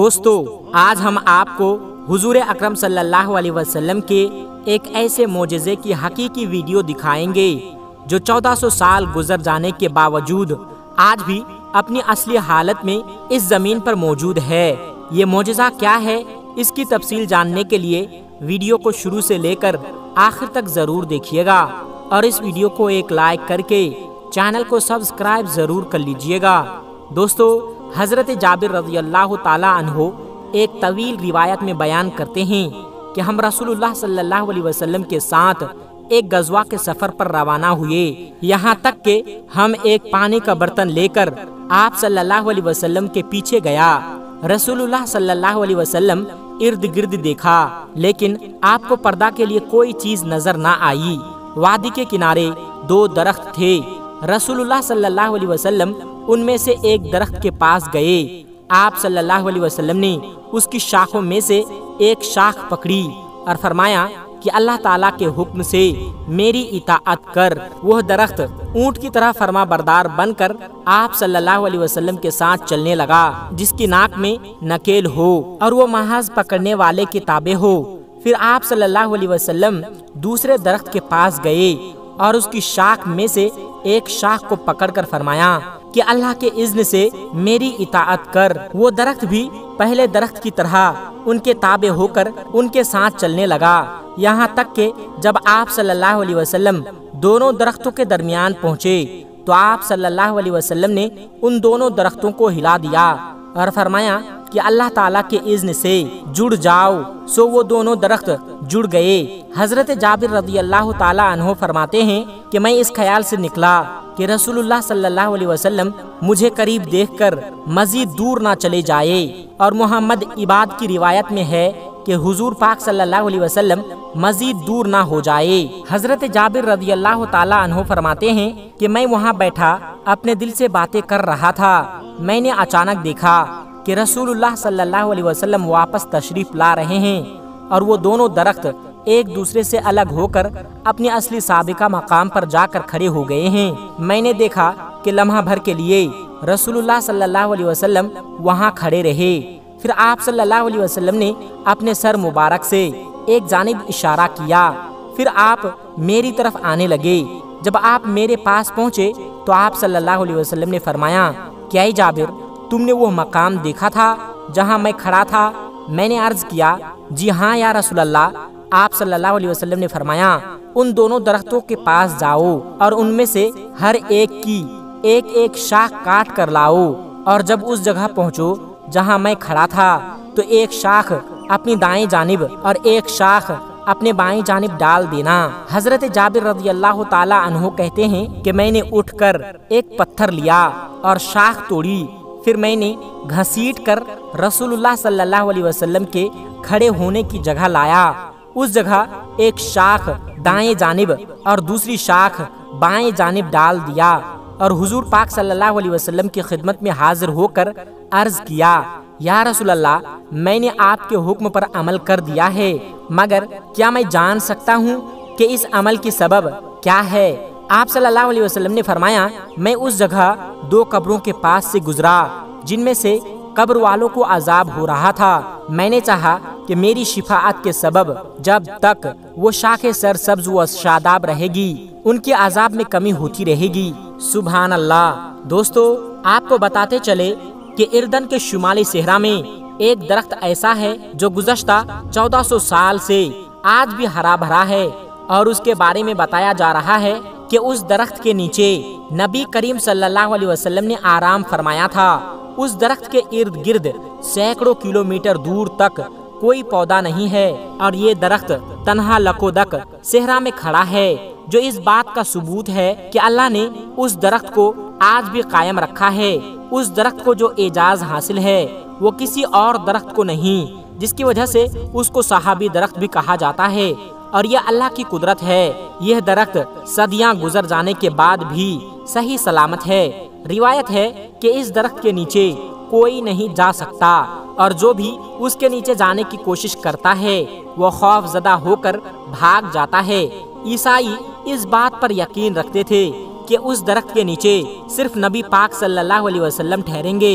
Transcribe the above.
دوستو آج ہم آپ کو حضور اکرم صلی اللہ علیہ وسلم کے ایک ایسے معجزے کی حقیقی ویڈیو دکھائیں گے جو 1400 سال گزر جانے کے باوجود آج بھی اپنی اصلی حالت میں اس زمین پر موجود ہے۔ یہ معجزہ کیا ہے، اس کی تفصیل جاننے کے لیے ویڈیو کو شروع سے لے کر آخر تک ضرور دیکھیے گا اور اس ویڈیو کو ایک لائک کر کے چینل کو سبسکرائب ضرور کر لیجئے گا۔ دوستو حضرت جابر رضی اللہ تعالی عنہ ایک طویل روایت میں بیان کرتے ہیں کہ ہم رسول اللہ صلی اللہ علیہ وسلم کے ساتھ ایک غزوہ کے سفر پر روانہ ہوئے، یہاں تک کہ ہم ایک پانی کا برتن لے کر آپ صلی اللہ علیہ وسلم کے پیچھے گیا۔ رسول اللہ صلی اللہ علیہ وسلم ارد گرد دیکھا لیکن آپ کو پردہ کے لیے کوئی چیز نظر نہ آئی۔ وادی کے کنارے 2 درخت تھے۔ رسول اللہ صلی اللہ علیہ وسلم ان میں سے ایک درخت کے پاس گئے۔ آپ صلی اللہ علیہ وسلم نے اس کی شاخوں میں سے ایک شاخ پکڑی اور فرمایا کہ اللہ تعالیٰ کے حکم سے میری اطاعت کر۔ وہ درخت اونٹ کی طرح فرما بردار بن کر آپ صلی اللہ علیہ وسلم کے ساتھ چلنے لگا، جس کی ناک میں نکیل ہو اور وہ محاذ پکڑنے والے کے تابع ہو۔ پھر آپ صلی اللہ علیہ وسلم دوسرے درخت کے پاس گئے اور اس کی شاخ میں سے ایک شاخ کو پکڑ کر فرمایا کہ اللہ کے اذن سے میری اطاعت کر۔ وہ درخت بھی پہلے درخت کی طرح ان کے تابع ہو کر ان کے ساتھ چلنے لگا، یہاں تک کہ جب آپ صلی اللہ علیہ وسلم دونوں درختوں کے درمیان پہنچے تو آپ صلی اللہ علیہ وسلم نے ان دونوں درختوں کو ہلا دیا اور فرمایا کہ اللہ تعالیٰ کے اذن سے جڑ جاؤ۔ سو وہ دونوں درخت جڑ گئے۔ حضرت جابر رضی اللہ تعالی عنہ فرماتے ہیں کہ میں اس خیال سے نکلا کہ رسول اللہ صلی اللہ علیہ وسلم مجھے قریب دیکھ کر مزید دور نہ چلے جائے، اور محمد عباد کی روایت میں ہے کہ حضور پاک صلی اللہ علیہ وسلم مزید دور نہ ہو جائے۔ حضرت جابر رضی اللہ تعالی عنہ فرماتے ہیں کہ میں وہاں بیٹھا اپنے دل سے باتیں کر رہا تھا، میں نے اچانک دیکھا کہ رسول اللہ صلی اللہ علیہ وسلم واپس تشریف لا رہے ہیں اور وہ دونوں درخت ایک دوسرے سے الگ ہو کر اپنی اصلی سابقہ مقام پر جا کر کھڑے ہو گئے ہیں۔ میں نے دیکھا کہ لمحہ بھر کے لیے رسول اللہ صلی اللہ علیہ وسلم وہاں کھڑے رہے، پھر آپ صلی اللہ علیہ وسلم نے اپنے سر مبارک سے ایک جانب اشارہ کیا، پھر آپ میری طرف آنے لگے۔ جب آپ میرے پاس پہنچے تو آپ صلی اللہ علیہ وسلم نے فرمایا کیا اے جابر، تم نے وہ مقام دیکھا تھا جہاں میں کھڑا تھا؟ میں نے عرض کیا جی ہاں یا رسول اللہ۔ آپ صلی اللہ علیہ وسلم نے فرمایا ان دونوں درختوں کے پاس جاؤ اور ان میں سے ہر ایک کی ایک ایک شاخ کاٹ کر لاؤ، اور جب اس جگہ پہنچو جہاں میں کھڑا تھا تو ایک شاخ اپنی دائیں جانب اور ایک شاخ اپنے بائیں جانب ڈال دینا۔ حضرت جابر رضی اللہ تعالی عنہ کہتے ہیں کہ میں نے اٹھ کر ایک پتھر لیا اور شاخ توڑی، پھر میں نے گھسیٹ کر رسول اللہ صلی اللہ علیہ وسلم کے کھڑے ہونے کی جگہ لایا۔ اس جگہ ایک شاخ دائیں جانب اور دوسری شاخ بائیں جانب ڈال دیا اور حضور پاک صلی اللہ علیہ وسلم کی خدمت میں حاضر ہو کر عرض کیا یا رسول اللہ، میں نے آپ کے حکم پر عمل کر دیا ہے، مگر کیا میں جان سکتا ہوں کہ اس عمل کی سبب کیا ہے؟ آپ صلی اللہ علیہ وسلم نے فرمایا میں اس جگہ 2 قبروں کے پاس سے گزرا جن میں سے قبر والوں کو عذاب ہو رہا تھا۔ میں نے چاہا کہ میری شفاعت کے سبب جب تک وہ شاخیں سرسبز و شاداب رہے گی ان کے عذاب میں کمی ہوتی رہے گی۔ سبحان اللہ۔ دوستو آپ کو بتاتے چلے کہ اردن کے شمالی صحرا میں ایک درخت ایسا ہے جو گزشتہ 1400 سال سے آج بھی ہرا بھرا ہے، اور اس کے بارے میں بتایا جا رہا ہے کہ اس درخت کے نیچے نبی کریم صلی اللہ علیہ وسلم نے آرام فرمایا تھا۔ اس درخت کے ارد گرد سینکڑوں کلومیٹر دور تک کوئی پودا نہیں ہے، اور یہ درخت تنہا لکودک صحرا میں کھڑا ہے، جو اس بات کا ثبوت ہے کہ اللہ نے اس درخت کو آج بھی قائم رکھا ہے۔ اس درخت کو جو اعجاز حاصل ہے وہ کسی اور درخت کو نہیں، جس کی وجہ سے اس کو صحابی درخت بھی کہا جاتا ہے، اور یہ اللہ کی قدرت ہے۔ یہ درخت صدیاں گزر جانے کے بعد بھی صحیح سلامت ہے۔ روایت ہے کہ اس درخت کے نیچے کوئی نہیں جا سکتا، اور جو بھی اس کے نیچے جانے کی کوشش کرتا ہے وہ خوف زدہ ہو کر بھاگ جاتا ہے۔ عیسائی اس بات پر یقین رکھتے تھے کہ اس درخت کے نیچے صرف نبی پاک صلی اللہ علیہ وسلم ٹھہریں گے،